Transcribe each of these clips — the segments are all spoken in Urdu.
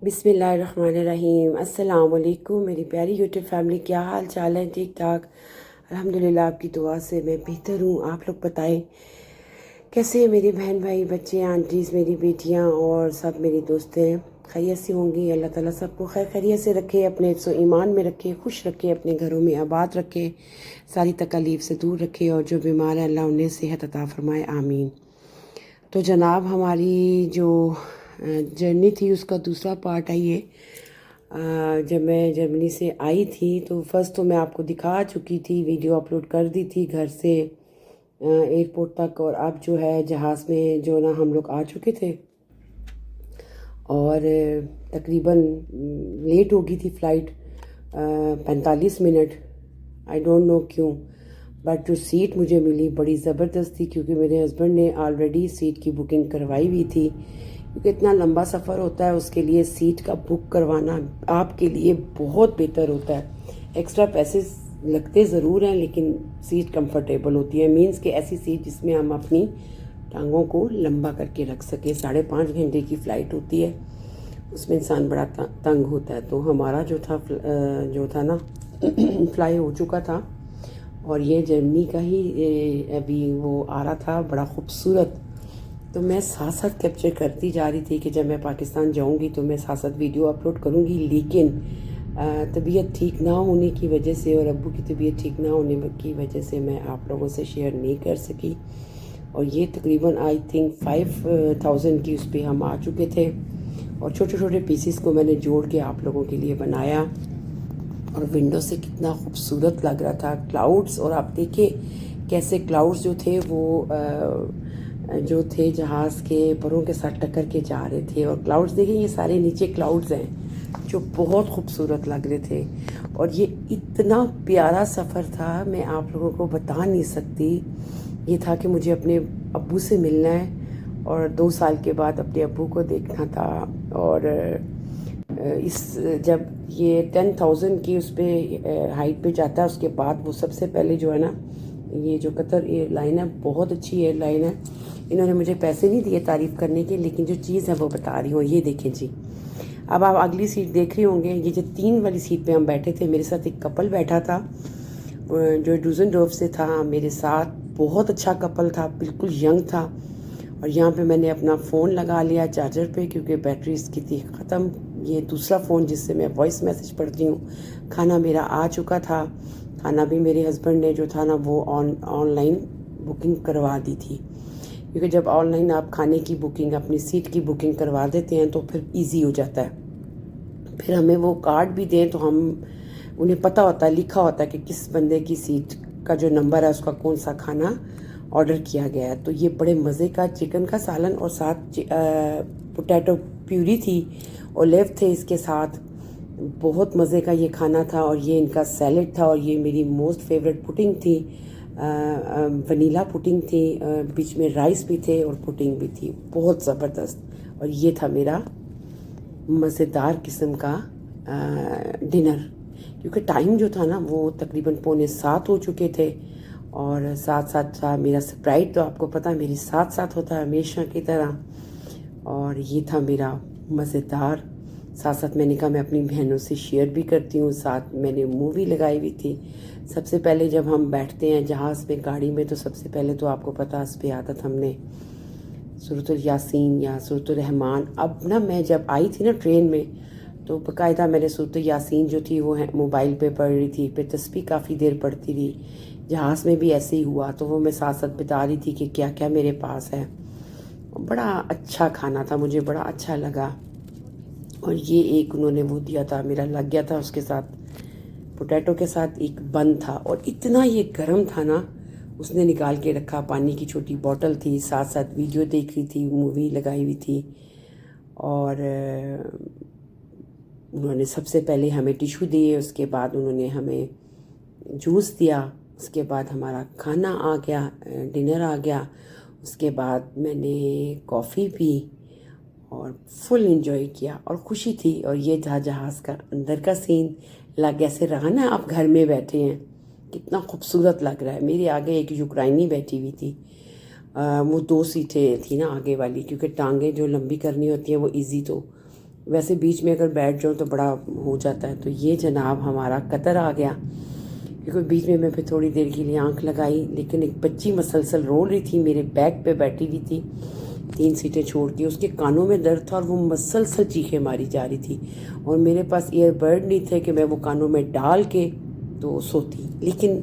بسم اللہ الرحمن الرحیم۔ السلام علیکم میری پیاری یوٹیوب فیملی، کیا حال چال ہے؟ ٹھیک ٹھاک الحمدللہ، آپ کی دعا سے میں بہتر ہوں۔ آپ لوگ بتائیں کیسے ہیں میری بہن بھائی، بچے، آنٹیز، میری بیٹیاں اور سب میری دوستیں خیریت سے ہوں گی؟ اللہ تعالیٰ سب کو خیر خیریت سے رکھے، اپنے حفظ و ایمان میں رکھے، خوش رکھے، اپنے گھروں میں آباد رکھے، ساری تکالیف سے دور رکھے، اور جو بیمار ہیں اللہ انہیں صحت عطا فرمائے، آمین۔ تو جناب ہماری جو جرنی تھی اس کا دوسرا پارٹ ہے یہ۔ جب میں جرمنی سے آئی تھی تو فرسٹ تو میں آپ کو دکھا چکی تھی، ویڈیو اپلوڈ کر دی تھی گھر سے ایئرپورٹ تک، اور اب جو ہے جہاز میں جو نا ہم لوگ آ چکے تھے، اور تقریباً لیٹ ہو گئی تھی فلائٹ 45 منٹ۔ آئی ڈونٹ نو کیوں، بٹ جو سیٹ مجھے ملی بڑی زبردست تھی، کیونکہ میرے ہسبینڈ نے آلریڈی سیٹ کی بکنگ کروائی ہوئی تھی، کیونکہ اتنا لمبا سفر ہوتا ہے، اس کے لیے سیٹ کا بک کروانا آپ کے لیے بہت بہتر ہوتا ہے۔ ایکسٹرا پیسے لگتے ضرور ہیں، لیکن سیٹ کمفرٹیبل ہوتی ہے، مینز کہ ایسی سیٹ جس میں ہم اپنی ٹانگوں کو لمبا کر کے رکھ سکیں۔ 5.5 گھنٹے کی فلائٹ ہوتی ہے، اس میں انسان بڑا تنگ ہوتا ہے۔ تو ہمارا جو تھا نا فلائی ہو چکا تھا، اور یہ جرمنی کا ہی ابھی وہ آ رہا تھا، بڑا خوبصورت۔ تو میں ساتھ ساتھ کیپچر کرتی جا رہی تھی کہ جب میں پاکستان جاؤں گی تو میں ساتھ ساتھ ویڈیو اپلوڈ کروں گی، لیکن طبیعت ٹھیک نہ ہونے کی وجہ سے اور ابو کی طبیعت ٹھیک نہ ہونے کی وجہ سے میں آپ لوگوں سے شیئر نہیں کر سکی۔ اور یہ تقریباً آئی تھنک 5000 کی اس پہ ہم آ چکے تھے، اور چھوٹے چھوٹے پیسز کو میں نے جوڑ کے آپ لوگوں کے لیے بنایا، اور ونڈو سے کتنا خوبصورت لگ رہا تھا کلاؤڈز۔ اور آپ دیکھیں کیسے کلاؤڈز جو تھے وہ جو تھے جہاز کے پروں کے ساتھ ٹکر کے جا رہے تھے، اور کلاؤڈز دیکھیں یہ سارے نیچے کلاؤڈز ہیں جو بہت خوبصورت لگ رہے تھے۔ اور یہ اتنا پیارا سفر تھا، میں آپ لوگوں کو بتا نہیں سکتی۔ یہ تھا کہ مجھے اپنے ابو سے ملنا ہے، اور 2 سال کے بعد اپنے ابو کو دیکھنا تھا، اور جب یہ 10,000 کی اس پہ ہائٹ پہ جاتا ہے، اس کے بعد وہ سب سے پہلے جو ہے نا، یہ جو قطر ایئر لائن ہے بہت اچھی ایئر لائن ہے۔ انہوں نے مجھے پیسے نہیں دیے تعریف کرنے کے، لیکن جو چیز ہے وہ بتا رہی ہوں۔ یہ دیکھیں جی، اب آپ اگلی سیٹ دیکھ رہے ہوں گے، یہ جو 3 والی سیٹ پہ ہم بیٹھے تھے، میرے ساتھ ایک کپل بیٹھا تھا جو ڈوزنڈورف سے تھا میرے ساتھ، بہت اچھا کپل تھا، بالکل ینگ تھا۔ اور یہاں پہ میں نے اپنا فون لگا لیا چارجر پہ، کیونکہ بیٹری اس کی تھی ختم۔ یہ دوسرا فون جس سے میں وائس میسج پڑھتی ہوں۔ کھانا میرا آ چکا تھا، کھانا بھی میرے ہسبینڈ نے جو تھا نا وہ آن لائن بکنگ کروا دی تھی، کیونکہ جب آن لائن آپ کھانے کی بکنگ، اپنی سیٹ کی بکنگ کروا دیتے ہیں تو پھر ایزی ہو جاتا ہے۔ پھر ہمیں وہ کارڈ بھی دیں تو ہم انہیں پتہ ہوتا ہے، لکھا ہوتا ہے کہ کس بندے کی سیٹ کا جو نمبر ہے اس کا کون سا کھانا آرڈر کیا گیا ہے۔ تو یہ بڑے مزے کا چکن کا سالن، اور ساتھ پوٹیٹو پیوری تھی، اولیو تھے اس کے ساتھ، بہت مزے کا یہ کھانا تھا۔ اور یہ ان کا سیلڈ تھا، اور یہ میری موسٹ فیوریٹ پوڈنگ تھی، ونیلا پوڈنگ تھی، بیچ میں رائس بھی تھے اور پوڈنگ بھی تھی، بہت زبردست۔ اور یہ تھا میرا مزیدار قسم کا ڈنر، کیونکہ ٹائم جو تھا نا وہ تقریباً 6:45 ہو چکے تھے، اور ساتھ ساتھ تھا میرا سپرائٹ، تو آپ کو پتہ میرے ساتھ ساتھ ہوتا ہے ہمیشہ کی طرح۔ اور یہ تھا میرا مزیدار، ساتھ ساتھ میں نے کہا میں اپنی بہنوں سے شیئر بھی کرتی ہوں، ساتھ میں نے مووی لگائی ہوئی تھی۔ سب سے پہلے جب ہم بیٹھتے ہیں جہاز میں، گاڑی میں، تو سب سے پہلے تو آپ کو پتہ اس پہ عادت ہم نے سورۃ الیاسین یا سورۃ الرحمن۔ اب نا میں جب آئی تھی نا ٹرین میں، تو باقاعدہ میں نے سورۃ یاسین جو تھی وہ موبائل پہ پڑھ رہی تھی، پھر تسبیح کافی دیر پڑھتی رہی۔ جہاز میں بھی ایسے ہی ہوا، تو وہ میں ساتھ ساتھ بتا رہی تھی کہ کیا کیا میرے پاس ہے۔ بڑا اچھا کھانا تھا، مجھے بڑا اچھا لگا۔ اور یہ ایک انہوں نے وہ دیا تھا، میرا لگ گیا تھا اس کے ساتھ، پوٹیٹو کے ساتھ ایک بن تھا، اور اتنا یہ گرم تھا نا، اس نے نکال کے رکھا، پانی کی چھوٹی بوٹل تھی، ساتھ ساتھ ویڈیو دیکھ رہی تھی، مووی لگائی ہوئی تھی۔ اور انہوں نے سب سے پہلے ہمیں ٹیشو دیے، اس کے بعد انہوں نے ہمیں جوس دیا، اس کے بعد ہمارا کھانا آ گیا، ڈنر آ گیا، اس کے بعد میں نے کافی پی اور فل انجوائے کیا، اور خوشی تھی۔ اور یہ تھا جہاز کا اندر کا سین، لگ ایسے رہا نا آپ گھر میں بیٹھے ہیں، کتنا خوبصورت لگ رہا ہے۔ میرے آگے ایک یوکرائنی بیٹھی ہوئی تھی، وہ 2 سیٹیں تھی نا آگے والی، کیونکہ ٹانگیں جو لمبی کرنی ہوتی ہیں وہ ایزی تو ویسے بیچ میں اگر بیٹھ جاؤں تو بڑا ہو جاتا ہے. تو یہ جناب ہمارا قطر آ گیا، کیونکہ بیچ میں پھر تھوڑی دیر کے لیے آنکھ لگائی، لیکن ایک بچی مسلسل رو رہی تھی، میرے بیک پہ بیٹھی ہوئی تھی 3 سیٹیں چھوڑ کے. اس کے کانوں میں درد تھا اور وہ مسلسل چیخیں ماری جا رہی تھی، اور میرے پاس ایئر برڈ نہیں تھے کہ میں وہ کانوں میں ڈال کے تو سوتی، لیکن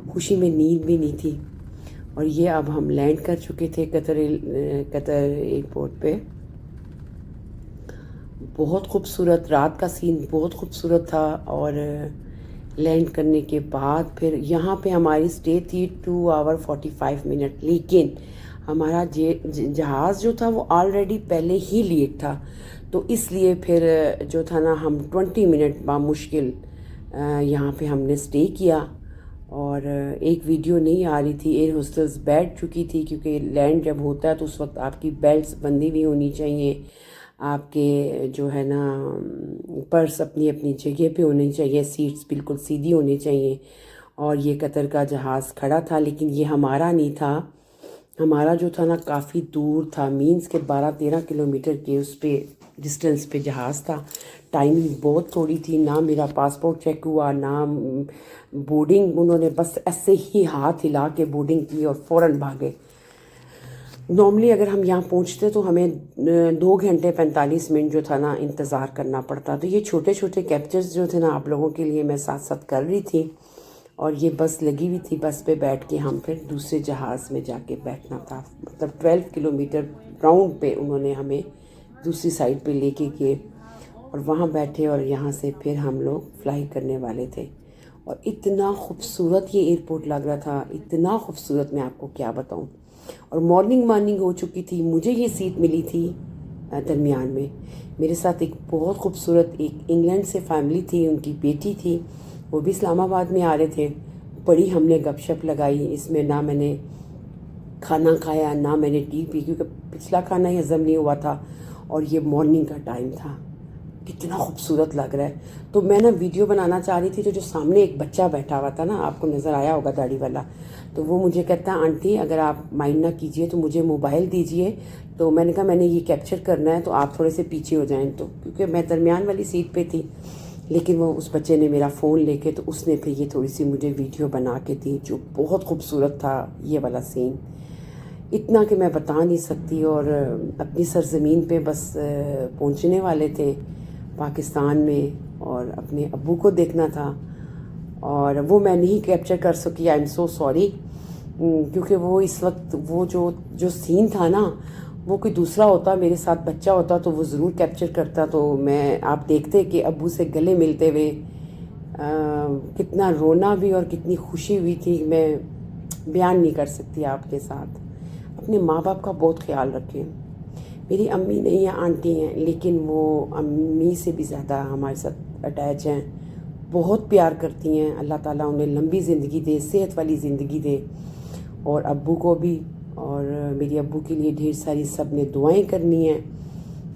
خوشی میں نیند بھی نہیں تھی. اور یہ اب ہم لینڈ کر چکے تھے قطر ایئرپورٹ پہ. بہت خوبصورت رات کا سین، بہت خوبصورت تھا. اور لینڈ کرنے کے بعد پھر یہاں پہ ہماری اسٹے تھی 2 آور 45 منٹ، لیکن ہمارا جہاز جو تھا وہ آلریڈی پہلے ہی لیٹ تھا، تو اس لیے پھر جو تھا نا ہم 20 منٹ بامشکل یہاں پہ ہم نے اسٹے کیا. اور ایک ویڈیو نہیں آ رہی تھی، ایئر ہوسٹس بیٹھ چکی تھی، کیونکہ لینڈ جب ہوتا ہے تو اس وقت آپ کی بیلٹس بندھی ہوئی ہونی چاہیے، آپ کے جو ہے نا پرس اپنی اپنی جگہ پہ ہونی چاہیے، سیٹس بالکل سیدھی ہونی چاہیے. اور یہ قطر کا جہاز کھڑا تھا، لیکن یہ ہمارا نہیں تھا. ہمارا جو تھا نا کافی دور تھا، مینس کے 12-13 کلومیٹر کے اس پہ ڈسٹنس پہ جہاز تھا. ٹائمنگ بہت تھوڑی تھی، نہ میرا پاسپورٹ چیک ہوا، نہ بورڈنگ. انہوں نے بس ایسے ہی ہاتھ ہلا کے بورڈنگ کی اور فوراً بھاگے. نارملی اگر ہم یہاں پہنچتے تو ہمیں 2 گھنٹے 45 منٹ جو تھا نا انتظار کرنا پڑتا. تو یہ چھوٹے چھوٹے کیپچرز جو تھے نا آپ لوگوں کے لیے میں ساتھ ساتھ کر رہی تھی. اور یہ بس لگی ہوئی تھی، بس پہ بیٹھ کے ہم پھر دوسرے جہاز میں جا کے بیٹھنا تھا. مطلب 12 کلومیٹر راؤنڈ پہ انہوں نے ہمیں دوسری سائڈ پہ لے کے گئے، اور وہاں بیٹھے، اور یہاں سے پھر ہم لوگ فلائی کرنے والے تھے. اور اتنا خوبصورت یہ ایئرپورٹ لگ رہا تھا، اتنا خوبصورت، میں آپ کو کیا بتاؤں. اور مارننگ ہو چکی تھی. مجھے یہ سیٹ ملی تھی درمیان میں. میرے ساتھ ایک بہت خوبصورت ایک انگلینڈ سے فیملی تھی، ان کی بیٹی تھی، وہ بھی اسلام آباد میں آ رہے تھے. بڑی ہم نے گپ شپ لگائی. اس میں نہ میں نے کھانا کھایا، نہ میں نے ٹی پی، کیونکہ پچھلا کھانا ہی ہضم نہیں ہوا تھا، اور یہ مارننگ کا ٹائم تھا. کتنا خوبصورت لگ رہا ہے. تو میں نا ویڈیو بنانا چاہ رہی تھی، تو جو سامنے ایک بچہ بیٹھا ہوا تھا نا، آپ کو نظر آیا ہوگا داڑھی والا، تو وہ مجھے کہتا ہے آنٹی اگر آپ مائنڈ نہ کیجئے تو مجھے موبائل دیجئے. تو میں نے کہا میں نے یہ کیپچر کرنا ہے، تو آپ تھوڑے سے پیچھے ہو جائیں. تو کیونکہ میں درمیان والی سیٹ پہ تھی، لیکن وہ اس بچے نے میرا فون لے کے، تو اس نے پھر یہ تھوڑی سی مجھے ویڈیو بنا کے دی، جو بہت خوبصورت تھا یہ والا سین. اتنا کہ میں بتا نہیں سکتی. اور اپنی سرزمین پہ بس پہنچنے والے تھے پاکستان میں، اور اپنے ابو کو دیکھنا تھا. اور وہ میں نہیں کیپچر کر سکی، آئی ایم سو سوری، کیونکہ وہ اس وقت وہ جو سین تھا نا، وہ کوئی دوسرا ہوتا، میرے ساتھ بچہ ہوتا تو وہ ضرور کیپچر کرتا. تو میں آپ دیکھتے کہ ابو سے گلے ملتے ہوئے کتنا رونا بھی اور کتنی خوشی ہوئی تھی، میں بیان نہیں کر سکتی آپ کے ساتھ. اپنے ماں باپ کا بہت خیال رکھیں. میری امی نہیں ہیں، آنٹی ہیں، لیکن وہ امی سے بھی زیادہ ہمارے ساتھ اٹیچ ہیں، بہت پیار کرتی ہیں. اللہ تعالیٰ انہیں لمبی زندگی دے، صحت والی زندگی دے. اور ابو کو بھی، اور میری ابو کے لیے ڈھیر ساری سب نے دعائیں کرنی ہیں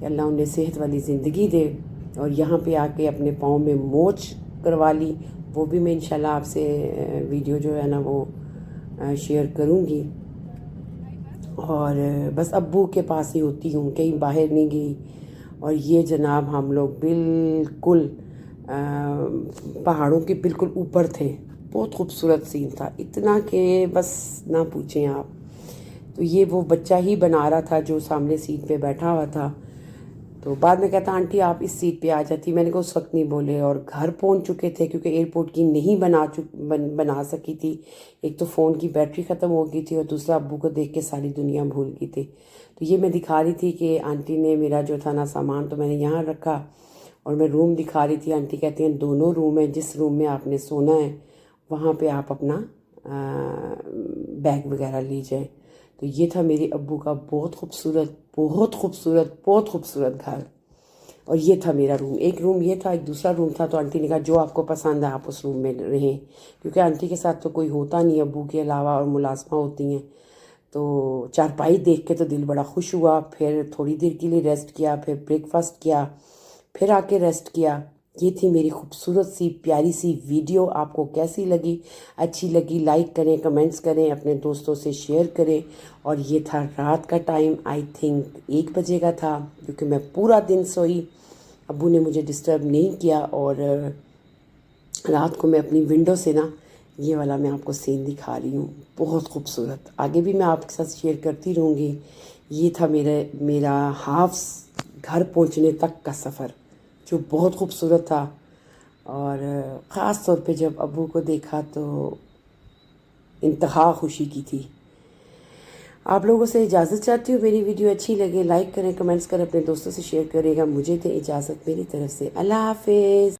کہ اللہ انہیں صحت والی زندگی دے. اور یہاں پہ آ کے اپنے پاؤں میں موچ کروا لی، وہ بھی میں انشاءاللہ آپ سے ویڈیو جو ہے نا وہ شیئر کروں گی. اور بس ابو کے پاس ہی ہوتی ہوں، کہیں باہر نہیں گئی. اور یہ جناب ہم لوگ بالکل پہاڑوں کے بالکل اوپر تھے. بہت خوبصورت سین تھا، اتنا کہ بس نہ پوچھیں آپ. تو یہ وہ بچہ ہی بنا رہا تھا جو سامنے سیٹ پہ بیٹھا ہوا تھا. تو بعد میں کہتا آنٹی آپ اس سیٹ پہ آ جاتی. میں نے کہا اس وقت نہیں بولے. اور گھر پہنچ چکے تھے، کیونکہ ایئرپورٹ کی نہیں بنا سکی تھی. ایک تو فون کی بیٹری ختم ہو گئی تھی، اور دوسرا ابو کو دیکھ کے ساری دنیا بھول گئی تھی. تو یہ میں دکھا رہی تھی کہ آنٹی نے میرا جو تھا نا سامان تو میں نے یہاں رکھا، اور میں روم دکھا رہی تھی. آنٹی کہتی ہیں 2 روم ہیں، جس روم میں آپ نے سونا ہے وہاں پہ آپ اپنا بیگ وغیرہ لی جائیں. تو یہ تھا میرے ابو کا بہت خوبصورت بہت خوبصورت بہت خوبصورت گھر. اور یہ تھا میرا روم. ایک روم یہ تھا، ایک دوسرا روم تھا. تو آنٹی نے کہا جو آپ کو پسند ہے آپ اس روم میں رہیں، کیونکہ آنٹی کے ساتھ تو کوئی ہوتا نہیں ابو کے علاوہ، اور ملازمہ ہوتی ہیں. تو چارپائی دیکھ کے تو دل بڑا خوش ہوا. پھر تھوڑی دیر کے لیے ریسٹ کیا، پھر بریک فاسٹ کیا، پھر آ کے ریسٹ کیا. یہ تھی میری خوبصورت سی پیاری سی ویڈیو. آپ کو کیسی لگی؟ اچھی لگی لائک کریں، کمنٹس کریں، اپنے دوستوں سے شیئر کریں. اور یہ تھا رات کا ٹائم، آئی تھنک 1 بجے کا تھا، کیونکہ میں پورا دن سوئی. ابو نے مجھے ڈسٹرب نہیں کیا، اور رات کو میں اپنی ونڈو سے نا یہ والا میں آپ کو سین دکھا رہی ہوں، بہت خوبصورت، آگے بھی میں آپ کے ساتھ شیئر کرتی رہوں گی۔ یہ تھا میرا ہافس گھر پہنچنے تک کا سفر، جو بہت خوبصورت تھا، اور خاص طور پہ جب ابو کو دیکھا تو انتہا خوشی کی تھی۔ آپ لوگوں سے اجازت چاہتی ہوں، میری ویڈیو اچھی لگے لائک کریں، کمنٹس کریں، اپنے دوستوں سے شیئر کرے گا۔ مجھے دے اجازت، میری طرف سے اللہ حافظ۔